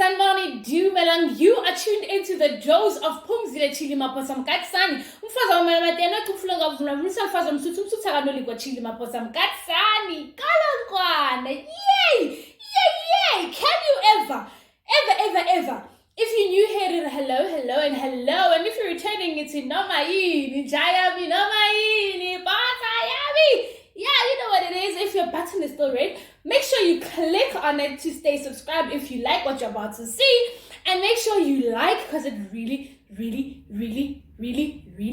Sanibonani Dumelang, you are tuned into the dose of Phumzilechili Maposam Katsani. Umfaza wamalatena kufulanga vunavunisa mfaza msutu taganoli kwa chili Maposam Katsani. Kalangwana. Yay! Can you ever? If you're new here, hello. And if you're returning, it's Nomaini, Jayabi, Nomaini, Batayabi. Yeah, you know what it is. If your button is still red, make sure you click on it to stay subscribed if you like what you're about to see. And make sure you like, because it really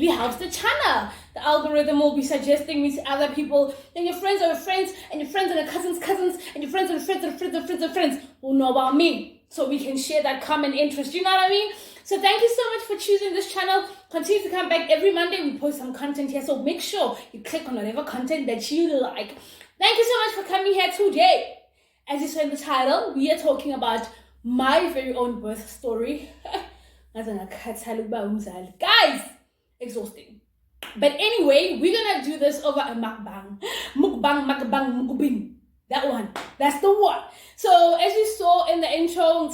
helps the channel. The algorithm will be suggesting me to other people. Then your friends are friends, and your friends are cousins, and your friends are friends will know about me. So we can share that common interest. You know what I mean? So thank you so much for choosing this channel. Continue to come back every Monday. We post some content here. So make sure you click on whatever content that you like. Thank you so much for coming here today. As you saw in the title, we are talking about my very own birth story. Guys, exhausting. But anyway, we're gonna do this over a mukbang. Mukbang. That one. That's the one. So as you saw in the intro,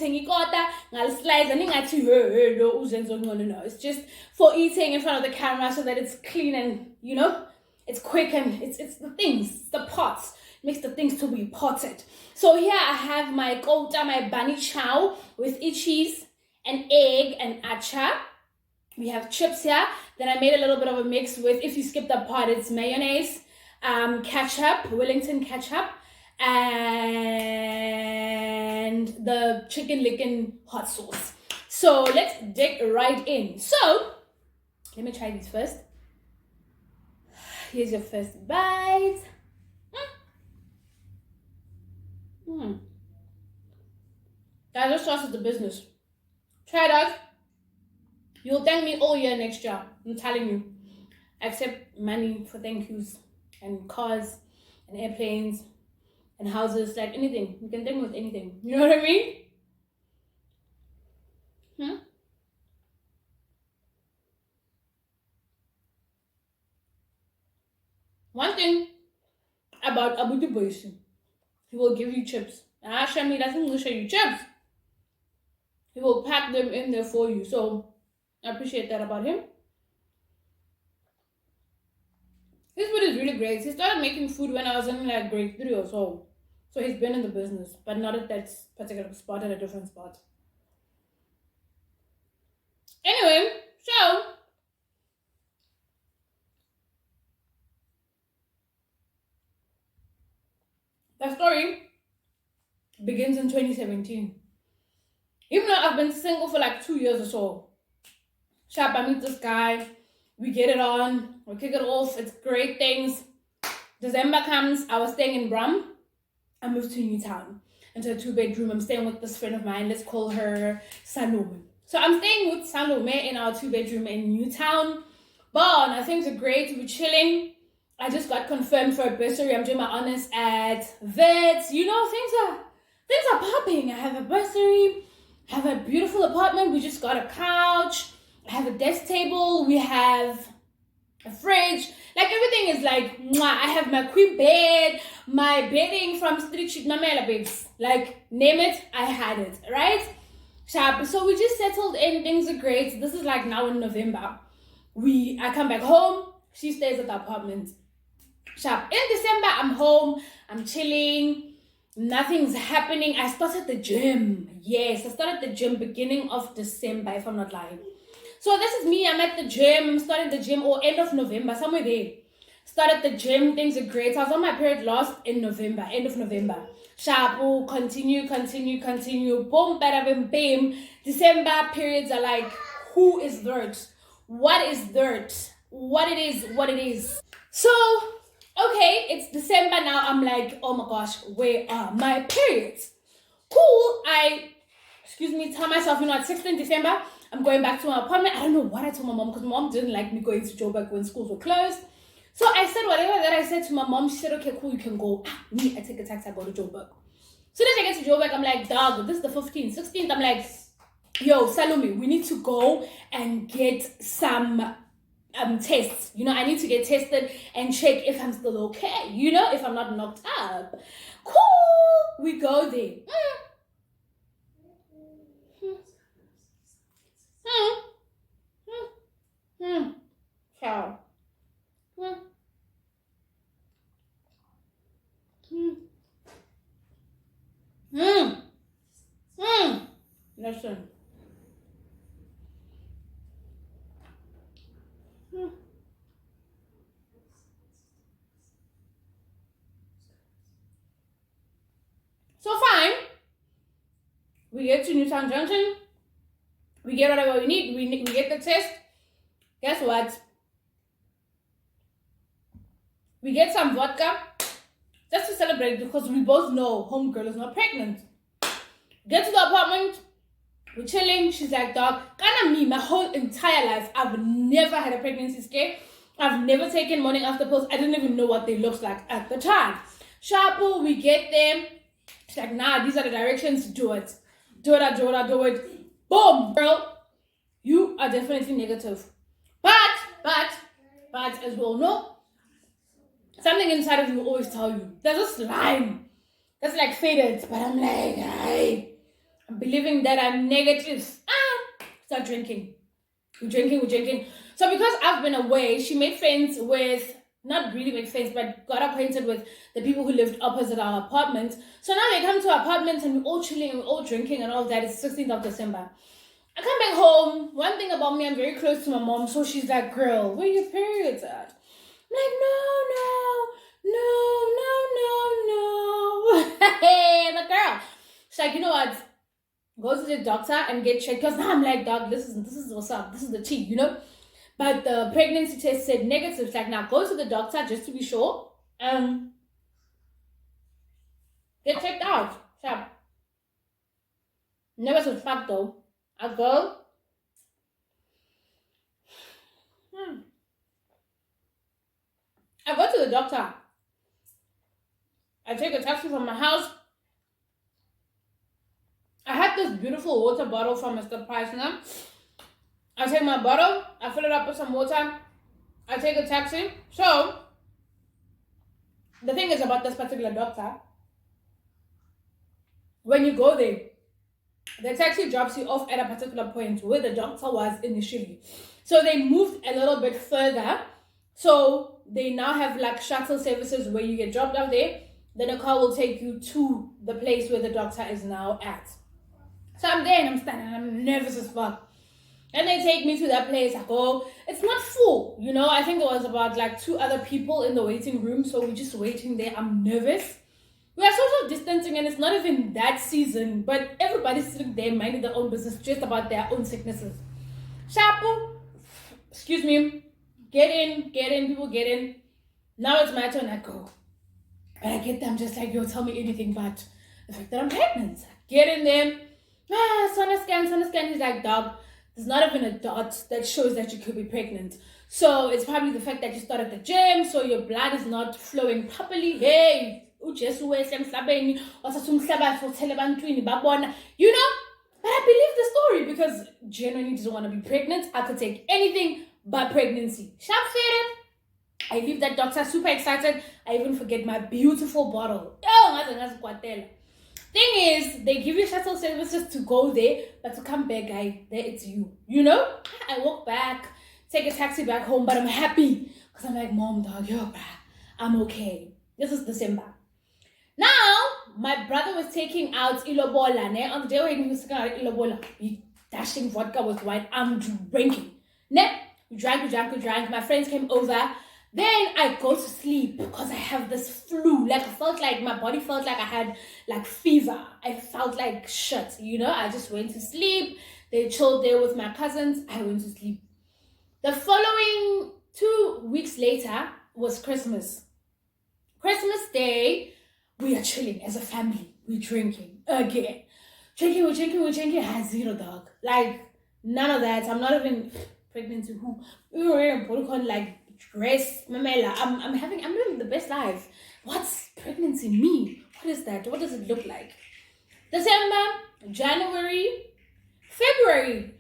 it's just for eating in front of the camera so that it's clean and, you know, it's quick and it's the things, the pots. Makes the things to be potted. So here I have my kota, my bunny chow with cheese and egg and acha. We have chips here. Then I made a little bit of a mix with, if you skip that part, it's mayonnaise, ketchup, Wellington ketchup, and the chicken licken hot sauce. So let's dig right in. So let me try these first. Here's your first bite. Guys, this sauce is the business. Try it out. You'll thank me all year next year. I'm telling you. Accept money for thank yous and cars and airplanes and houses, like anything. You can thank me with anything. You know what I mean? One thing about Abu Dhabi, he will give you chips. Shami doesn't show you chips. He will pack them in there for you. So I appreciate that about him. His food is really great. He started making food when I was in like grade 3 or so. So he's been in the business, but not at that particular spot, at a different spot. Anyway, so the story begins in 2017. Even though I've been single for like 2 years or so. Sharp, I meet this guy. We get it on. We kick it off. It's great things. December comes. I was staying in Brum. I moved to Newtown. into a 2-bedroom. I'm staying with this friend of mine. Let's call her Salome. So I'm staying with Salome in our 2-bedroom in Newtown. But things are great. We're chilling. I just got confirmed for a bursary. I'm doing my honors at Vets. You know, things are popping. I have a bursary. I have a beautiful apartment. We just got a couch. I have a desk table. We have a fridge. Like, everything is like, mwah. I have my queen bed, my bedding from Street Chic Mamela babes. Like, name it, I had it, right? Sharp. So we just settled in. Things are great. This is like now in November. I come back home. She stays at the apartment. Sharp. In December, I'm home. I'm chilling. Nothing's happening. I started the gym. Yes, I started the gym beginning of December, if I'm not lying. So this is me. I'm at the gym. I'm starting the gym, or end of November, somewhere there. Started the gym. Things are great. I was on my period last in November, end of November. Sharp. Oh, continue. Boom, bada, bim, bim. December periods are like, who is dirt? What is dirt? What it is. So, okay, it's December now. I'm like, oh my gosh, where are my periods? Cool. Tell myself, at 16th December, I'm going back to my apartment. I don't know what I told my mom, because my mom didn't like me going to Joburg when schools were closed. So I said whatever that I said to my mom. She said, okay, cool, you can go. I take a taxi, I go to Joburg. So then I get to Joburg, I'm like, dog, this is the 15th. 16th, I'm like, yo, Salome, we need to go and get some tests. I need to get tested and check if I'm still okay. If I'm not knocked up. Cool. We go there. Ciao. Listen. So fine. We get to Newtown Junction. We get whatever we need. We get the test. Guess what? We get some vodka just to celebrate, because we both know homegirl is not pregnant. Get to the apartment. We're chilling. She's like, dog, kind of me, my whole entire life, I've never had a pregnancy scare. I've never taken morning after pills. I didn't even know what they looked like at the time. Sharpo, we get there. She's like, nah, these are the directions. Do it. Do it. Boom, girl. You are definitely negative. But, as we all know, something inside of you will always tell you. There's a slime that's like faded. But I'm like, I'm believing that I'm negative. Start drinking. We're drinking. So because I've been away, she made friends with, not really made friends, but got acquainted with the people who lived opposite our apartment. So now they come to our apartment and we're all chilling and we're all drinking and all that. It's 16th of December. I come back home. One thing about me, I'm very close to my mom. So she's like, girl, where are your periods at? I'm like, no. Hey, the girl. She's like, you know what? Go to the doctor and get checked. Because now I'm like, dog, this is what's up. This is the tea, But the pregnancy test said negative. It's like, now go to the doctor just to be sure. Get checked out. Sharp. Never said fuck though. I go. I go to the doctor. I take a taxi from my house. I had this beautiful water bottle from Mr. Preissner. I take my bottle, I fill it up with some water, I take a taxi. So, the thing is about this particular doctor, when you go there, the taxi drops you off at a particular point where the doctor was initially. So they moved a little bit further. So they now have like shuttle services where you get dropped off there. Then a car will take you to the place where the doctor is now at. So I'm there and I'm standing and I'm nervous as fuck. And they take me to that place. I go, it's not full, I think there was about like 2 other people in the waiting room. So we're just waiting there. I'm nervous. We are social distancing and it's not even that season, but everybody's sitting there minding their own business, just about their own sicknesses. Shapo, excuse me, get in, people get in. Now it's my turn, I go. And I get them just like, yo, tell me anything but the fact that I'm pregnant. Get in there. Sana scan. He's like, dog, there's not even a dot that shows that you could be pregnant. So it's probably the fact that you started the gym, so your blood is not flowing properly. Hey, you know? But I believe the story because genuinely doesn't want to be pregnant. I could take anything but pregnancy. I leave that doctor super excited. I even forget my beautiful bottle. Thing is, they give you shuttle services to go there, but to come back, guy, there it's you. You know? I walk back, take a taxi back home, but I'm happy. Because I'm like, mom, dog, yo, bruh, I'm okay. This is December. Now, my brother was taking out ilobola, ne? On the day when he was taking out ilobola, he dashing vodka with wine. I'm drinking. Ne? We drank. My friends came over. Then I go to sleep because I have this flu. Like, I felt like my body felt like I had like fever. I felt like shit, you know? I just went to sleep. They chilled there with my cousins. I went to sleep. The following 2 weeks later was Christmas. Christmas Day, we are chilling as a family. We're drinking again. We're drinking. I had zero, dog. Like, none of that. I'm not even pregnant to who. We were wearing protocol, like, dress. Mamela. I'm living the best life. What's pregnancy mean? What is that? What does it look like? December, January, February,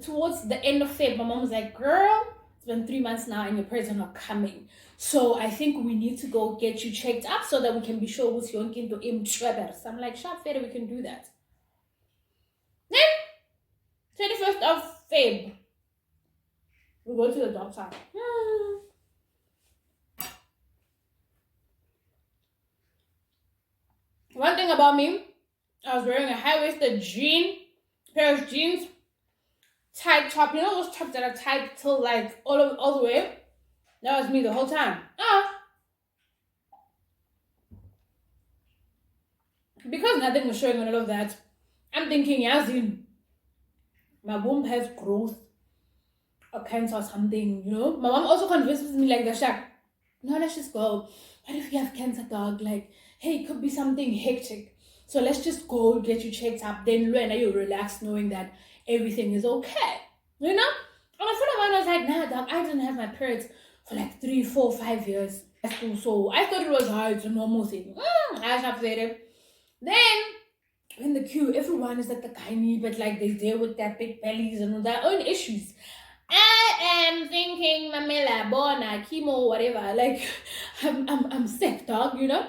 towards the end of Feb, my mom was like, girl, it's been 3 months now and your periods are not coming. So I think we need to go get you checked up so that we can be sure what's your into imtrevers. So I'm like, sharp fair, we can do that. Then, 21st of Feb, we go to the doctor. One thing about me, I was wearing a high-waisted pair of jeans, tight top. You know those tops that are tight till like all the way? That was me the whole time. Because nothing was showing on all of that, I'm thinking, Yazin, my womb has growth or cancer or something, you know? My mom also convinces me like, no, let's just go. What if you have cancer, dog? Like, hey, it could be something hectic. So let's just go get you checked up. Then you relax knowing that everything is okay. You know? And a friend of mine was like, nah, dog, I didn't have my periods for like 3, 4, 5 years. So I thought it was hard. It's a normal thing. I have said it. Then, in the queue, everyone is at the gynae, but like they're there with their big bellies and their own issues. I am thinking, Mamela, Bona, chemo, whatever. Like, I'm sick, dog, you know?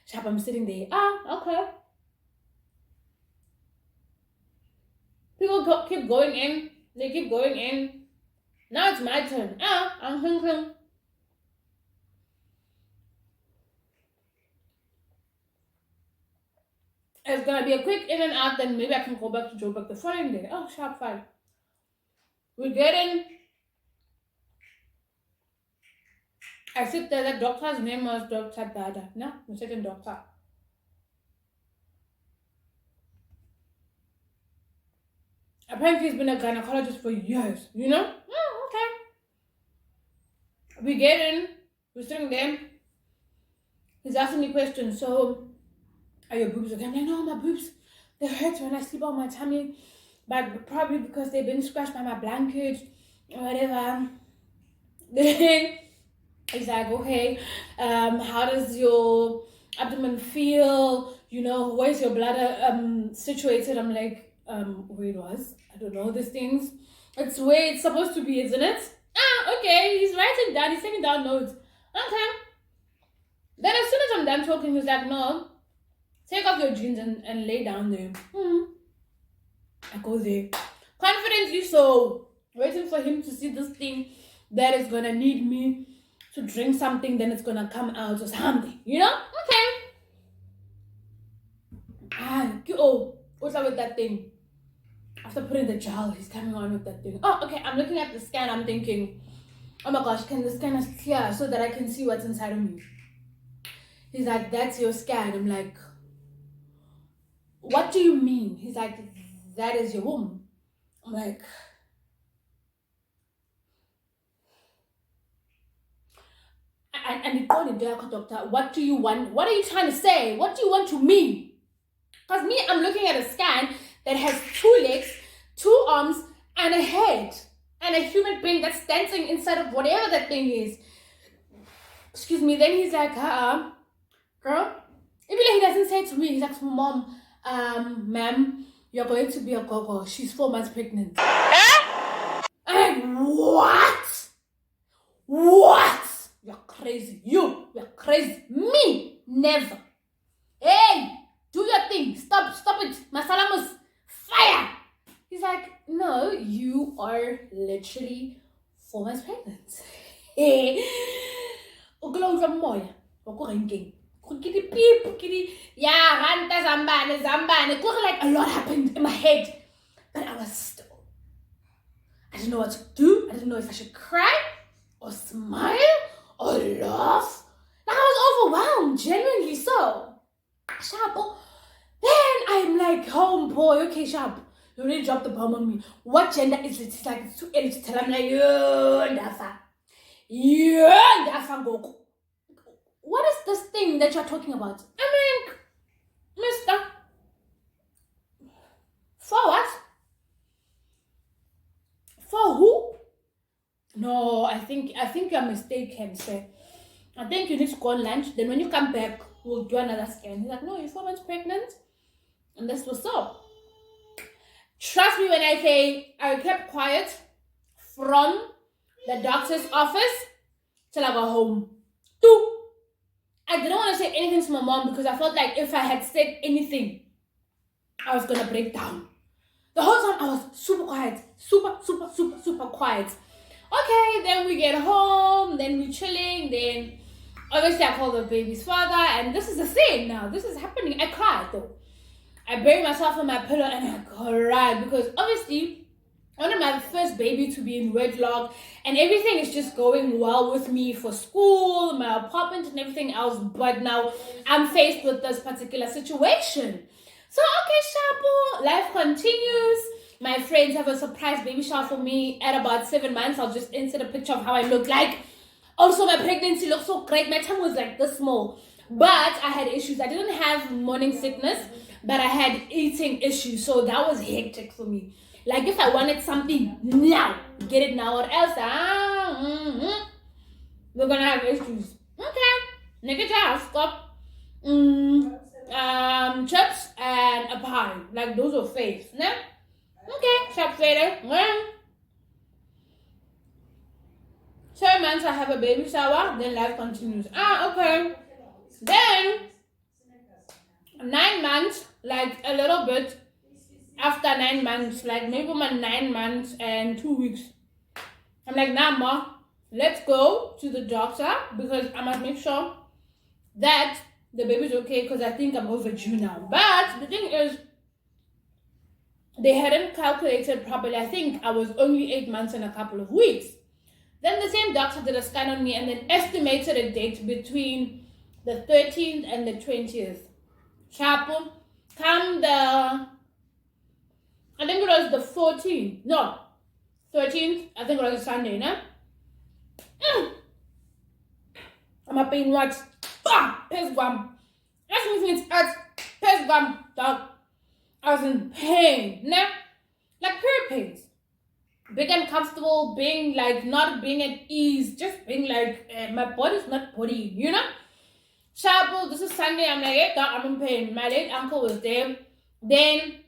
Sharp, I'm sitting there. Okay. People keep going in. They keep going in. Now it's my turn. I'm thinking. It's gonna be a quick in and out, then maybe I can go back to Joburg the following day. Sharp, fine. We get in. I sit there, the doctor's name was Dr. Dada. No, the second doctor. Apparently he's been a gynecologist for years, you know? Okay. We get in, we're sitting there. He's asking me questions. So, are your boobs okay? I'm like, no, my boobs, they hurt when I sleep on my tummy. But probably because they've been scratched by my blanket or whatever. Then he's like, okay, how does your abdomen feel? You know, where's your bladder situated? I'm like, where it was? I don't know these things. It's where it's supposed to be, isn't it? Okay. He's writing down. He's taking down notes. Okay. Then as soon as I'm done talking, he's like, no, take off your jeans and lay down there. I go there. Confidently so. Waiting for him to see this thing that is going to need me to drink something, then it's going to come out or something. You know? Okay. What's up with that thing? After putting the gel, he's coming on with that thing. Okay. I'm looking at the scan. I'm thinking, oh my gosh, can the scan is clear so that I can see what's inside of me? He's like, that's your scan. I'm like, what do you mean? He's like, that is your womb. I'm like, and he called him, doctor, what do you want? What are you trying to say? What do you want to mean? Because me, I'm looking at a scan that has 2 legs, 2 arms, and a head. And a human being that's dancing inside of whatever that thing is. Excuse me. Then he's like, girl. Even like he doesn't say to me, he's like, Mom, ma'am, you're going to be a gogo. She's 4 months pregnant. I'm like, what? What? You're crazy. You're crazy. Me, never. Hey, do your thing. Stop it. Masalamus, fire. He's like, no, you are literally 4 months pregnant. Hey. Yeah, Zambane. Like a lot happened in my head. But I was still. I didn't know what to do. I didn't know if I should cry or smile or laugh. Like I was overwhelmed, genuinely so. Sharp. Then I'm like, homeboy, okay, Sharp. You already dropped the bomb on me. What gender is it? It's like, it's too early to tell. I'm like, Ndafa. Goku. What is this thing that you're talking about? I'm like, mister. For what? For who? No, I think you're mistaken, sir. I think you need to go on lunch. Then when you come back, we'll do another scan. He's like, no, you're 4 months pregnant. And that's what's up. Trust me when I say I kept quiet from the doctor's office till I got home. 2. I didn't want to say anything to my mom because I felt like if I had said anything, I was going to break down. The whole time I was super quiet. Super quiet. Okay, then we get home, then we're chilling, then obviously I call the baby's father, and this is the thing now. This is happening. I cried though. I buried myself in my pillow and I cried because obviously I wanted my first baby to be in wedlock and everything is just going well with me for school, my apartment and everything else, but now I'm faced with this particular situation. So okay, Shapo, life continues. My friends have a surprise baby shower for me at about 7 months. I'll just insert a picture of how I look like. Also, my pregnancy looked so great. My tongue was like this small. But I had issues. I didn't have morning sickness, but I had eating issues. So that was hectic for me. Like if I wanted something now, get it now or else we're going to have issues. Okay. Nigga job, stop. Chips and a pie. Like those are faves. No? Okay, shop later. 7 months I have a baby shower, then life continues. Okay. Then 9 months, like a little bit after 9 months, like maybe 9 months and 2 weeks. I'm like, nah, ma, let's go to the doctor because I must make sure that the baby's okay because I think I'm overdue now. But the thing is, they hadn't calculated properly. I think I was only 8 months and a couple of weeks. Then the same doctor did a scan on me and then estimated a date between the 13th and the 20th. Chapo, come I think it was the 14th. No, 13th. I think it was a Sunday, no? I'm up in what? Pes gum. Ask me if it's pes gum, dog. I was in pain, no? Like period pains. Being uncomfortable, being like not being at ease, just being like my body's not body, you know? Shabu, this is Sunday. I'm like, hey, dog, I'm in pain. My late uncle was there. Then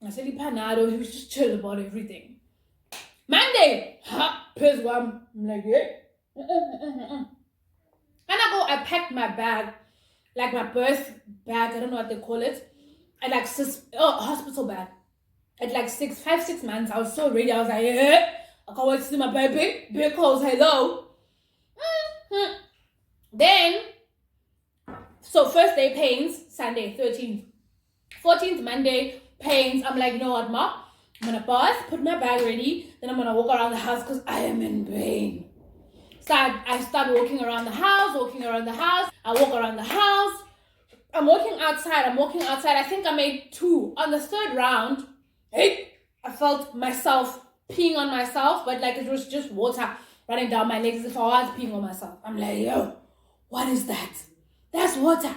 I said, Panado, he was just chill about everything. Monday, piss one. I'm like, yeah. And I packed my bag, like my birth bag, I don't know what they call it. At like hospital bag. At like 5-6 months, I was so ready. I was like, yeah, I can't wait to see my baby. Because hello. Then, so first day pains, Sunday, 13th. 14th, Monday, pains. I'm like, you know what, ma? I'm gonna pause, put my bag ready, then I'm gonna walk around the house because I am in pain. So I start walking around the house. I walk around the house. I'm walking outside. I think I made 2. On the 3rd round, hey, I felt myself peeing on myself, but like it was just water running down my legs as if I was peeing on myself. I'm like, yo, what is that? That's water.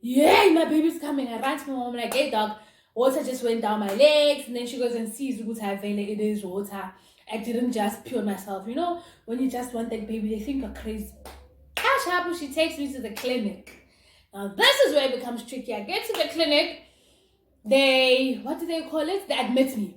Yay, my baby's coming. I ran to my mom, I'm like, hey dog, water just went down my legs. And then she goes and sees it is water. I didn't just pee on myself. You know, when you just want that baby, they think you're crazy. How sharp, she takes me to the clinic. Now this is where it becomes tricky. I get to the clinic, what do they call it? They admit me.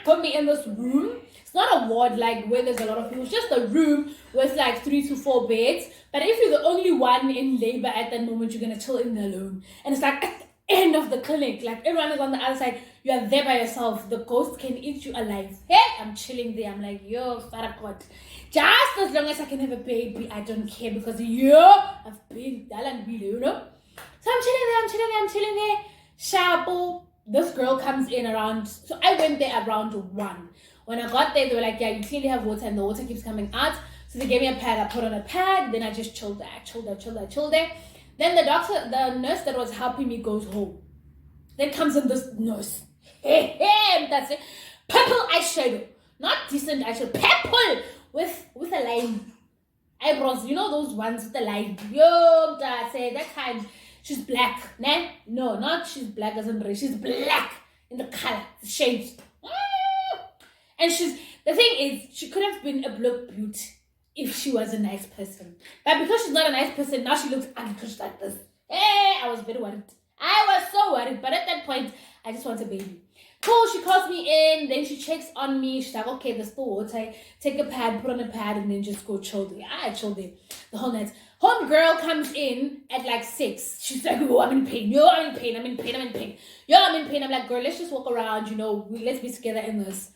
Put me in this room. It's not a ward like where there's a lot of people. It's just a room with like 3 to 4 beds. But if you're the only one in labor at that moment, you're gonna chill in there alone. And it's like at the end of the clinic, like everyone is on the other side. You are there by yourself. The ghost can eat you alive. Hey, I'm chilling there. I'm like, yo, Farakot. Just as long as I can have a baby, I don't care because I've been Dalan Bila, you know. So I'm chilling there. Shapo. This girl comes in around, so I went there around 1. When I got there, they were like, yeah, you clearly have water and the water keeps coming out. So they gave me a pad, I put on a pad, then I just chilled there. Then the nurse that was helping me goes home. Then comes in this nurse. That's it. Purple eyeshadow. Not decent eyeshadow. Purple with a line. Eyebrows, you know those ones with the line. Yo, that's it. That kind. She's black, nah? No, not she's black as in red. She's black in the color, the shades. And the thing is, she could have been a block beauty if she was a nice person. But because she's not a nice person, now she looks ugly because she's like this. Hey, I was very worried. I was so worried. But at that point, I just want a baby. Cool, she calls me in, then she checks on me. She's like, okay, there's still water. Take a pad, put on a pad, and then just go chill there. I chilled there the whole night. Home girl comes in at like 6. She's like, oh, I'm in pain. Yo, I'm in pain. Yo, I'm in pain. I'm like, girl, let's just walk around, you know, let's be together in this.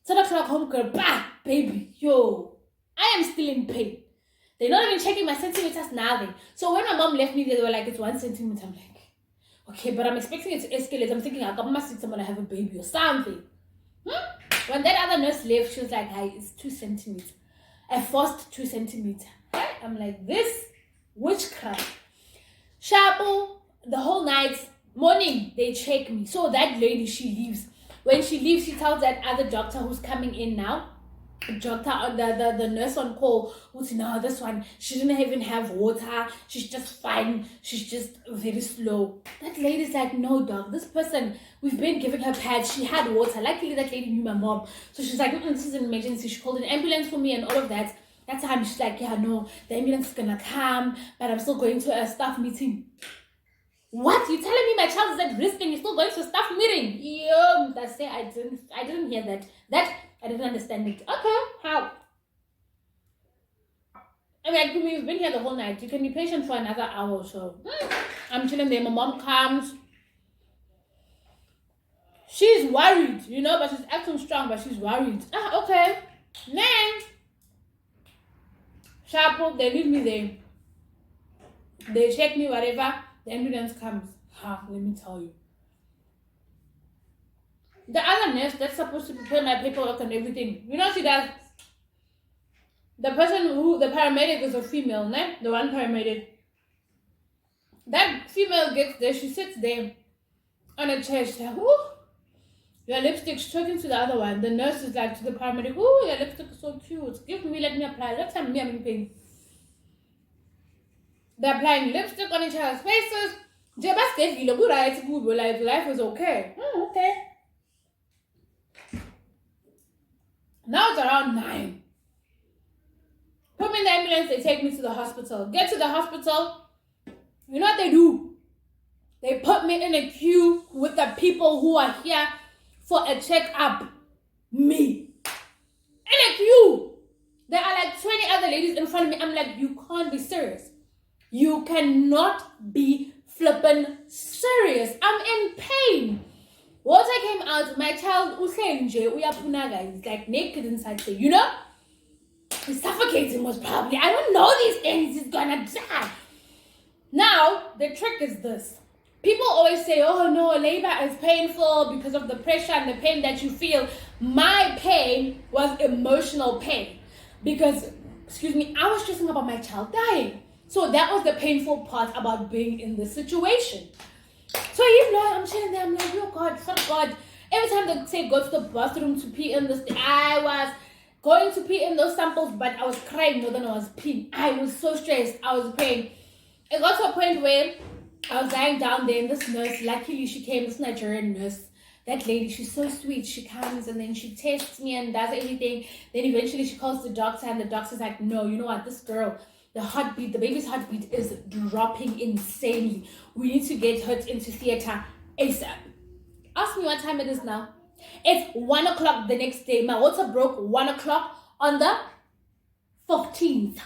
10 o'clock, home girl, bah, baby, yo, I am still in pain. They're not even checking my centimeters, nothing. So when my mom left me there, they were like, it's 1 centimeter. I'm like, okay, but I'm expecting it to escalate. I'm thinking, I must see someone have a baby or something. When that other nurse left, she was like, hi, it's 2 centimeters. I forced 2 centimeters. I'm like, this witchcraft. Shapo, the whole night, morning, they check me. So that lady, she leaves. When she leaves, she tells that other doctor who's coming in now, the nurse on call, who's no, this one, she didn't even have water. She's just fine. She's just very slow. That lady's like, no, doc, this person, we've been giving her pads. She had water. Luckily, that lady knew my mom. So she's like, this is an emergency. She called an ambulance for me and all of that. That time she's like, yeah, no, the ambulance is gonna come, but I'm still going to a staff meeting. What? You telling me my child is at risk and you're still going to a staff meeting? Yo, that's it. I didn't hear that. I didn't understand it. Okay, how? I mean, we've been here the whole night. You can be patient for another hour or so. I'm chilling there. My mom comes. She's worried, you know, but she's acting strong, but she's worried. Okay. Then Sharpo, they leave me there. They check me, whatever. The ambulance comes. Let me tell you. The other nurse that's supposed to prepare my paperwork and everything, you know, she does. The paramedic is a female, né? The one paramedic. That female gets there, she sits there on a chair. She's like, ooh, your lipstick's talking to the other one. The nurse is like to the paramedic, ooh, your lipstick is so cute. Give me, let me apply. Let's have me, I'm in pain. They're applying lipstick on each other's faces. Life is okay. Okay. Now it's around 9. Put me in the ambulance, they take me to the hospital. Get to the hospital. You know what they do? They put me in a queue with the people who are here for a checkup. Me. In a queue. There are like 20 other ladies in front of me. I'm like, you can't be serious. You cannot be flippin' serious. I'm in pain. Water came out. My child, is like naked inside there, you know? He's suffocating most probably. I don't know these things. He's gonna die. Now, the trick is this. People always say, oh no, labor is painful because of the pressure and the pain that you feel. My pain was emotional pain. Because, I was stressing about my child dying. So that was the painful part about being in this situation. So I'm chilling there, I'm like, oh God, thank God. Every time they say go to the bathroom to pee in this, I was going to pee in those samples, but I was crying more than I was peeing. I was so stressed, I was in pain. It got to a point where I was lying down there, and this nurse, luckily she came, this Nigerian nurse. That lady, she's so sweet. She comes and then she tests me and does everything. Then eventually she calls the doctor, and the doctor's like, no, you know what, this girl, the baby's heartbeat is dropping insanely. We need to get her into theater ASAP. Ask me what time it is now. It's 1 o'clock the next day. My water broke 1 o'clock on the 15th,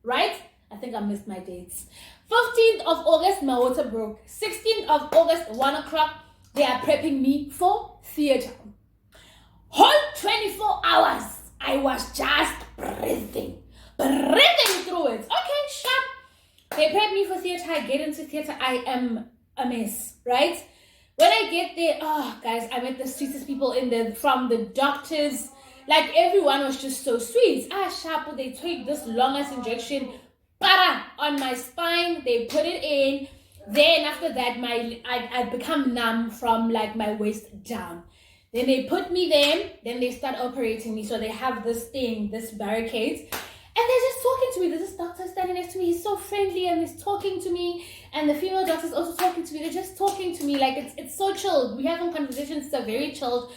right? I think I missed my dates. 15th of August, my water broke. 16th of August, 1 o'clock, they are prepping me for theater. Whole 24 hours, I was just breathing through it. Okay, sharp. They prep me for theater. I get into theater. I am a mess, right? When I get there, oh, guys, I met the sweetest people from the doctors. Like, everyone was just so sweet. Sharp, they took this longest injection on my spine. They put it in. Then after that, I become numb from like my waist down. Then they put me there. Then they start operating me. So they have this barricade. And they're just talking to me. There's this doctor standing next to me. He's so friendly and he's talking to me. And the female doctor's also talking to me. They're just talking to me. Like, it's so chilled. We're having conversations. It's a very chilled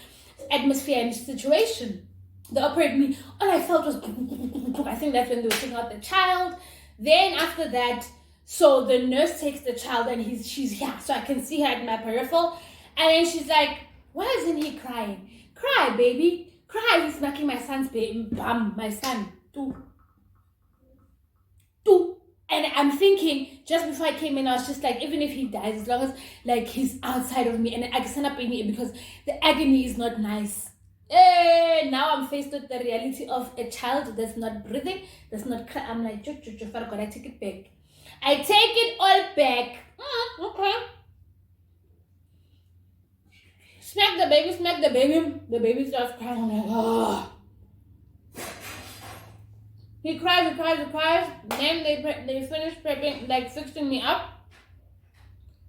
atmosphere and situation. They operate me. All I felt was, I think that's when they were taking out the child. Then after that, so the nurse takes the child and she's here. So I can see her at my peripheral. And then she's like, why isn't he crying? Cry, baby. Cry. He's smacking my son's bum. My son. Two. And I'm thinking, just before I came in, I was just like, even if he dies, as long as like he's outside of me, and I can stand up in it because the agony is not nice. Now I'm faced with the reality of a child that's not breathing, that's not crying. I'm like, I take it back. I take it all back. Okay. Smack the baby. The baby starts crying. I'm like, oh. He cries. Then they finish prepping, like fixing me up.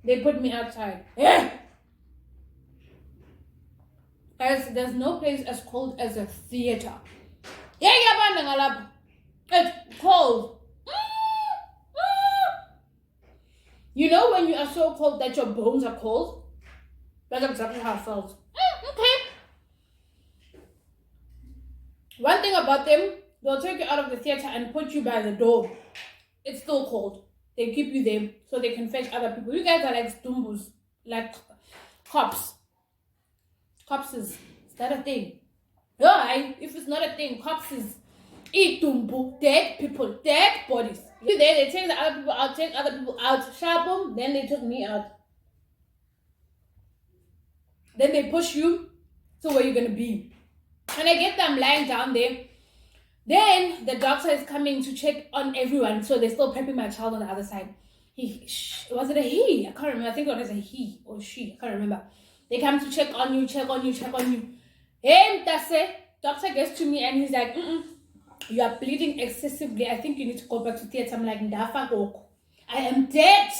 They put me outside. Yeah. Guys, there's no place as cold as a theater. It's cold. You know when you are so cold that your bones are cold? That's exactly how I felt. Okay. One thing about them, they'll take you out of the theater and put you by the door. It's still cold. They keep you there so they can fetch other people. You guys are like stumbos, like cops. Is that a thing? Yeah, if it's not a thing, cops is itumbu, dead people, dead bodies. You there, they take the other people out, sharp them, then they took me out. Then they push you to where you're gonna be. And I get them lying down there. Then the doctor is coming to check on everyone. So they're still prepping my child on the other side. Was it a he? I can't remember. I think it was a he or she. I can't remember. They come to check on you. Hey, doctor gets to me and he's like, you are bleeding excessively. I think you need to go back to theater. I'm like, I am dead.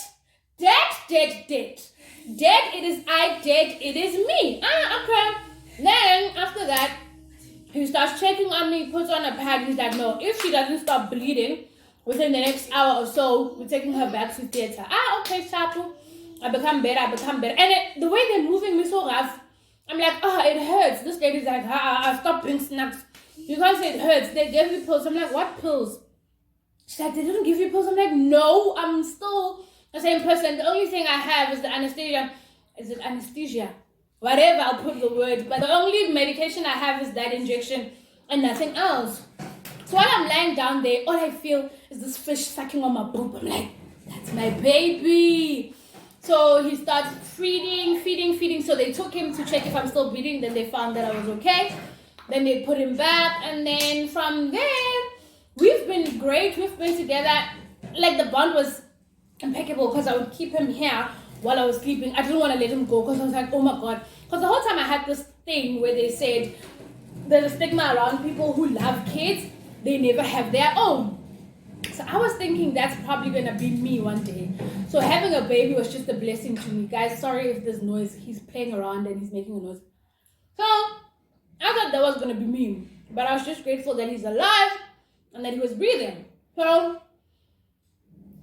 Dead. It is I, dead. It is me. Okay. Then after that, he starts checking on me, puts on a pad. He's like, no, if she doesn't stop bleeding within the next hour or so, we're taking her back to theater. Okay, Shapu. I become better. And the way they're moving me so rough, I'm like, it hurts. This lady's like, stop being snacks. You can't say it hurts. They gave you pills. I'm like, what pills? She's like, they didn't give you pills. I'm like, no, I'm still the same person. The only thing I have is the anesthesia. Is it anesthesia? Whatever, I'll put the word. But the only medication I have is that injection and nothing else. So while I'm lying down there, all I feel is this fish sucking on my boob. I'm like, that's my baby. So he starts feeding. So they took him to check if I'm still bleeding. Then they found that I was okay. Then they put him back. And then from there, we've been great. We've been together. Like, the bond was impeccable because I would keep him here while I was sleeping. I didn't want to let him go because I was like, oh my God. Because the whole time I had this thing where they said there's a stigma around people who love kids. They never have their own. So I was thinking that's probably going to be me one day. So having a baby was just a blessing to me. Guys, sorry if there's noise. He's playing around and he's making a noise. So I thought that was going to be me. But I was just grateful that he's alive and that he was breathing. So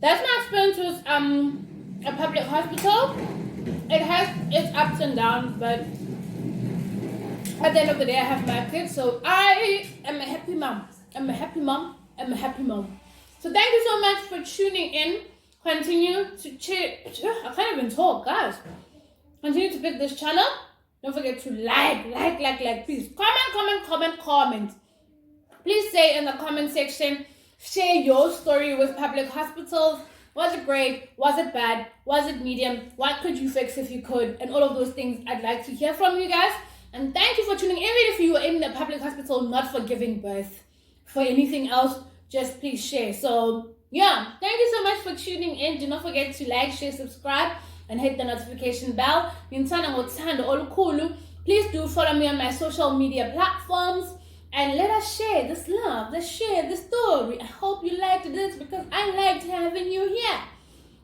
that's my experience with a public hospital. It has its ups and downs, but at the end of the day, I have my kids, so I am a happy mom. I'm a happy mom. I'm a happy mom. So thank you so much for tuning in. Continue to I can't even talk, guys. Continue to pick this channel. Don't forget to like. Please comment. Please say in the comment section, share your story with public hospitals. Was it great? Was it bad? Was it medium? What could you fix if you could? And all of those things I'd like to hear from you guys. And thank you for tuning in. Even if you were in the public hospital, not for giving birth, for anything else, just please share. So yeah, thank you so much for tuning in. Do not forget to like, share, subscribe, and hit the notification bell. Please do follow me on my social media platforms. And let us share this love. Let's share this story. I hope you liked this because I liked having you here.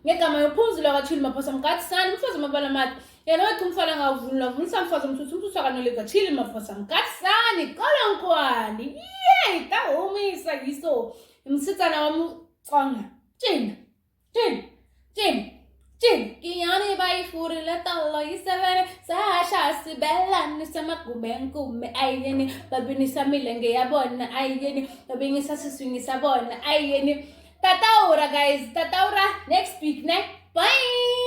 Ngegama yophumzilechili maphosamkatsani mfazi mabalamat. Yena wathumfana ngavunula vunisa mfazi mthuthu sakanolechili maphosamkatsani kolonkwani. Yey, tahomisa yiso. Imsitsana wami qanga. Jin. Kiyani bai furile talo yisevene sasha sibelani samakume ayeni babini samilenge yabona ayeni babini sasiswingi sabona ayeni tataura guys next week bye.